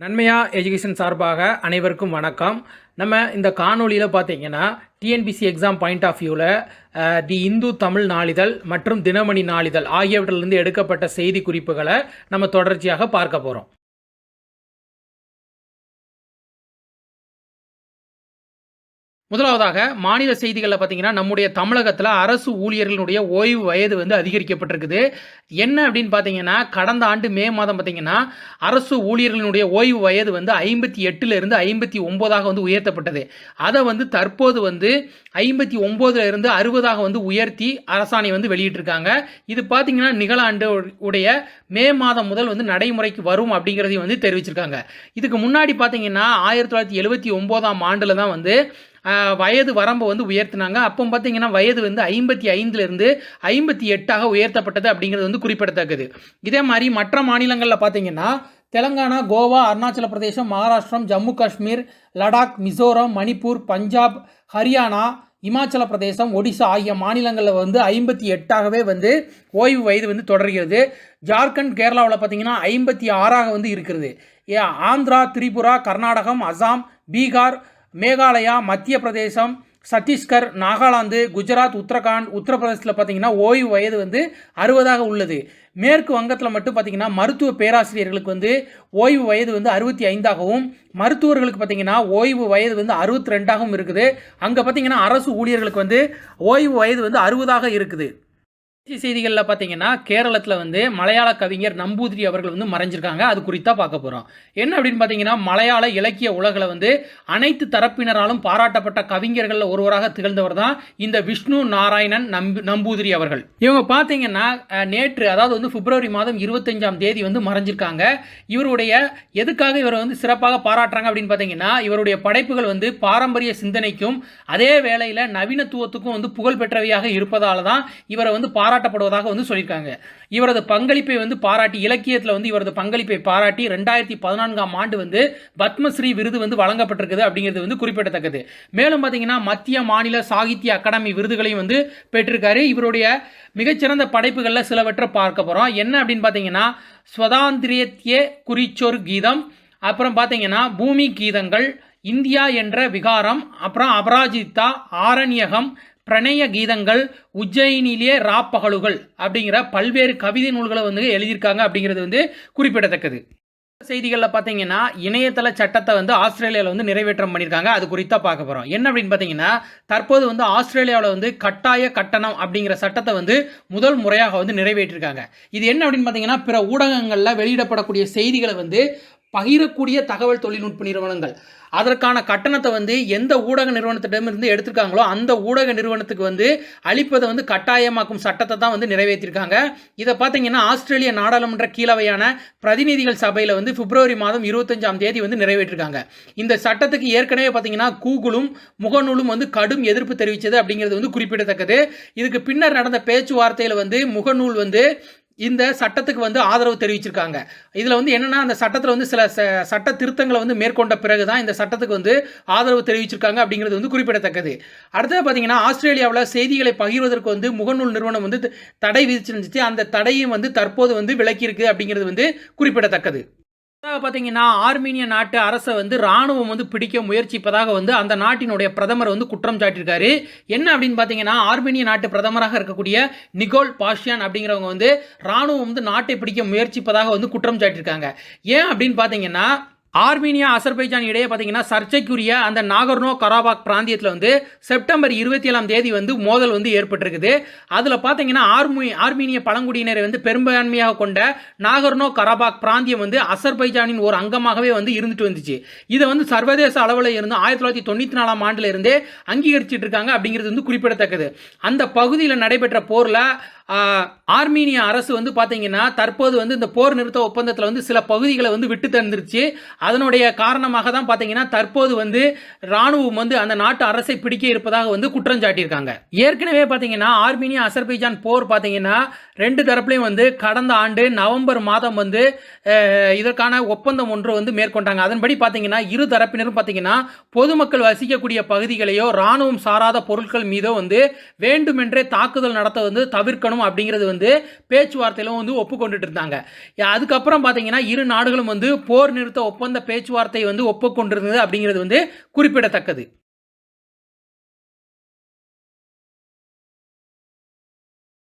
நன்மையா எஜுகேஷன் சார்பாக அனைவருக்கும் வணக்கம். நம்ம இந்த காணொலியில் பார்த்தீங்கன்னா டிஎன்பிசி எக்ஸாம் பாயிண்ட் ஆஃப் வியூவில் தி இந்து தமிழ் நாளிதழ் மற்றும் தினமணி நாளிதழ் ஆகியவற்றிலிருந்து எடுக்கப்பட்ட செய்தி குறிப்புகளை நம்ம தொடர்ச்சியாக பார்க்க போகிறோம். முதலாவதாக மாநில செய்திகளில் பார்த்தீங்கன்னா நம்முடைய தமிழகத்தில் அரசு ஊழியர்களுடைய ஓய்வு வயது அதிகரிக்கப்பட்டிருக்குது. என்ன அப்படின்னு பார்த்தீங்கன்னா கடந்த ஆண்டு மே மாதம் பார்த்தீங்கன்னா அரசு ஊழியர்களுடைய ஓய்வு வயது 58லிருந்து 59ஆக உயர்த்தப்பட்டது. அதை தற்போது 59லிருந்து 60ஆக உயர்த்தி அரசாணை வெளியிட்டிருக்காங்க. இது பார்த்தீங்கன்னா நிகழாண்டு உடைய மே மாதம் முதல் நடைமுறைக்கு வரும் அப்படிங்கிறதையும் தெரிவிச்சிருக்காங்க. இதுக்கு முன்னாடி பார்த்தீங்கன்னா 1979ஆம் ஆண்டில் தான் வயது வரம்பை உயர்த்தினாங்க. அப்போ பார்த்தீங்கன்னா வயது 55லிருந்து 58ஆக உயர்த்தப்பட்டது அப்படிங்கிறது குறிப்பிடத்தக்கது. இதே மாதிரி மற்ற மாநிலங்களில் பார்த்தீங்கன்னா தெலங்கானா, கோவா, அருணாச்சல பிரதேசம், மகாராஷ்டிரம், ஜம்மு காஷ்மீர், லடாக், மிசோரம், மணிப்பூர், பஞ்சாப், ஹரியானா, இமாச்சல பிரதேசம், ஒடிசா ஆகிய மாநிலங்களில் 58ஆகவே ஓய்வு வயது தொடர்கிறது. ஜார்க்கண்ட், கேரளாவில் பார்த்தீங்கன்னா 56ஆக இருக்கிறது. ஆந்திரா, திரிபுரா, கர்நாடகம், அசாம், பீகார், மேகாலயா, மத்திய பிரதேசம், சத்தீஸ்கர், நாகாலாந்து, குஜராத், உத்தரகாண்ட், உத்தரப்பிரதேசத்தில் பார்த்தீங்கன்னா ஓய்வு வயது 60ஆக உள்ளது. மேற்கு வங்கத்தில் மட்டும் பார்த்தீங்கன்னா மருத்துவ பேராசிரியர்களுக்கு ஓய்வு வயது 65ஆகவும் மருத்துவர்களுக்கு பார்த்தீங்கன்னா ஓய்வு வயது 62ஆகவும் இருக்குது. அங்கே பார்த்தீங்கன்னா அரசு ஊழியர்களுக்கு ஓய்வு வயது 60ஆக இருக்குது. செய்திகளில் பார்த்தீங்கன்னா கேரளத்தில் மலையாள கவிஞர் நம்பூதிரி அவர்கள் மறைஞ்சிருக்காங்க. அது குறித்தா பார்க்க போகிறோம். என்ன அப்படின்னு பார்த்தீங்கன்னா மலையாள இலக்கிய உலகில் அனைத்து தரப்பினராலும் பாராட்டப்பட்ட கவிஞர்களில் ஒருவராக திகழ்ந்தவர் தான் இந்த விஷ்ணு நாராயணன் நம்பூதிரி அவர்கள். இவங்க பார்த்தீங்கன்னா நேற்று அதாவது பிப்ரவரி மாதம் 25ஆம் தேதி மறைஞ்சிருக்காங்க. இவருடைய எதுக்காக இவரை சிறப்பாக பாராட்டுறாங்க அப்படின்னு பார்த்தீங்கன்னா இவருடைய படைப்புகள் பாரம்பரிய சிந்தனைக்கும் அதே வேளையில் நவீனத்துவத்துக்கும் புகழ் பெற்றவையாக இருப்பதால் தான் இவரை பாராட்டப்படுவதாக சொல்லியிருக்காங்க. இவரது பங்களிப்பை பாராட்டி இலக்கியத்தில் இவரது பங்களிப்பை பாராட்டி 2014ஆம் ஆண்டு பத்மஸ்ரீ விருது வழங்கப்பட்டிருக்குது அப்படிங்கிறது குறிப்பிடத்தக்கது. மேலும் பார்த்தீங்கன்னா மத்திய மாநில சாகித்ய அகாடமி விருதுகளையும் பெற்றிருக்காரு. இவருடைய மிகச்சிறந்த படைப்புகளில் சிலவற்றை பார்க்க போகிறோம். என்ன அப்படின்னு பார்த்தீங்கன்னா ஸ்வதாந்திரியத்திய குறிச்சொரு கீதம், அப்புறம் பார்த்தீங்கன்னா பூமி கீதங்கள், இந்தியா என்ற விகாரம், அப்புறம் அபராஜிதா, ஆரண்யகம், பிரணய கீதங்கள், உஜ்ஜயினிலே ராப்பகலுகள் அப்படிங்கிற பல்வேறு கவிதை நூல்களை எழுதியிருக்காங்க அப்படிங்கிறது குறிப்பிடத்தக்கது. செய்திகளில் பார்த்தீங்கன்னா இணையதள சட்டத்தை ஆஸ்திரேலியாவில் நிறைவேற்றம் பண்ணியிருக்காங்க. அது குறித்தா பார்க்க போகிறோம். என்ன அப்படின்னு பார்த்தீங்கன்னா தற்போது ஆஸ்திரேலியாவில் கட்டாய கட்டணம் அப்படிங்கிற சட்டத்தை முதல் முறையாக நிறைவேற்றிருக்காங்க. இது என்ன அப்படின்னு பார்த்தீங்கன்னா பிற ஊடகங்களில் வெளியிடப்படக்கூடிய செய்திகளை பகிரக்கூடிய தகவல் தொழில்நுட்ப நிறுவனங்கள் அதற்கான கட்டணத்தை எந்த ஊடக நிறுவனத்திடமிருந்து எடுத்திருக்காங்களோ அந்த ஊடக நிறுவனத்துக்கு அளிப்பதை கட்டாயமாக்கும் சட்டத்தை தான் நிறைவேற்றிருக்காங்க. இதை பார்த்தீங்கன்னா ஆஸ்திரேலிய நாடாளுமன்ற கீழவையான பிரதிநிதிகள் சபையில் பிப்ரவரி மாதம் 25ஆம் தேதி நிறைவேற்றிருக்காங்க. இந்த சட்டத்துக்கு ஏற்கனவே பார்த்தீங்கன்னா கூகுளும் முகநூலும் கடும் எதிர்ப்பு தெரிவித்தது அப்படிங்கிறது குறிப்பிடத்தக்கது. இதுக்கு பின்னர் நடந்த பேச்சுவார்த்தையில் முகநூல் இந்த சட்டத்துக்கு ஆதரவு தெரிவிச்சிருக்காங்க. இதில் என்னன்னா அந்த சட்டத்தில் சில சட்ட திருத்தங்களை மேற்கொண்ட பிறகுதான் இந்த சட்டத்துக்கு ஆதரவு தெரிவிச்சிருக்காங்க அப்படிங்கிறது குறிப்பிடத்தக்கது. அடுத்தது பார்த்தீங்கன்னா ஆஸ்திரேலியாவில் செய்திகளை பகிர்வதற்கு முகநூல் நிறுவனம் தடை விதிச்சிருந்துச்சு. அந்த தடையும் தற்போது விலக்கியிருக்கு அப்படிங்கிறது குறிப்பிடத்தக்கது. பார்த்தீங்கன்னா ஆர்மீனிய நாட்டு அரசை ராணுவம் பிடிக்க முயற்சிப்பதாக அந்த நாட்டினுடைய பிரதமர் குற்றம் சாட்டியிருக்காரு. என்ன அப்படின்னு பார்த்தீங்கன்னா ஆர்மீனிய நாட்டு பிரதமராக இருக்கக்கூடிய நிகோல் பாஷியான் அப்படிங்கிறவங்க ராணுவம் நாட்டை பிடிக்க முயற்சிப்பதாக குற்றம் சாட்டியிருக்காங்க. ஏன் அப்படின்னு பார்த்தீங்கன்னா ஆர்மீனியா அசர்பைஜான் இடையே பார்த்தீங்கன்னா சர்ச்சைக்குரிய அந்த நாகர்னோ கராபாக் பிராந்தியத்தில் செப்டம்பர் 27ஆம் தேதி மோதல் ஏற்பட்டிருக்குது. அதில் பார்த்தீங்கன்னா ஆர்மீனிய பழங்குடியினரை பெரும்பான்மையாக கொண்ட நாகர்னோ கராபாக் பிராந்தியம் அசர்பைஜானின் ஒரு அங்கமாகவே இருந்துட்டு வந்துச்சு. இதை சர்வதேச அளவில் இருந்து 1994ஆம் ஆண்டில் இருந்தே அங்கீகரிச்சிட்டு இருக்காங்க அப்படிங்கிறது குறிப்பிடத்தக்கது. அந்த பகுதியில் நடைபெற்ற போரில் ஆர்மீனிய அரசு பார்த்தீங்கன்னா தற்போது இந்த போர் நிறுத்த ஒப்பந்தத்தில் சில பகுதிகளை விட்டு தந்துருச்சு. அதனுடைய காரணமாக தான் பார்த்தீங்கன்னா தற்போது ராணுவம் அந்த நாட்டு அரசை பிடிக்க இருப்பதாக குற்றம் சாட்டியிருக்காங்க. ஏற்கனவே பார்த்தீங்கன்னா ஆர்மீனியா அசர்பைஜான் போர் பார்த்தீங்கன்னா ரெண்டு தரப்புலையும் கடந்த ஆண்டு நவம்பர் மாதம் இதற்கான ஒப்பந்தம் ஒன்று மேற்கொண்டாங்க. அதன்படி பார்த்தீங்கன்னா இரு தரப்பினரும் பார்த்தீங்கன்னா பொதுமக்கள் வசிக்கக்கூடிய பகுதிகளையோ ராணுவம் சாராத பொருட்கள் மீதோ வேண்டுமென்றே தாக்குதல் நடத்த தவிர்க்கணும் அப்படிங்கிறது பேச்சுவார்த்தையிலும் ஒப்புக்கொண்டுட்டு இருந்தாங்க. அதுக்கப்புறம் பார்த்தீங்கன்னா இரு நாடுகளும் போர் நிறுத்த ஒப்பந்தம் சார்ந்த பேச்சுவார்த்தை வந்து ஒப்புக்கொண்டிருந்தது அப்படிங்கிறது வந்து குறிப்பிடத்தக்கது.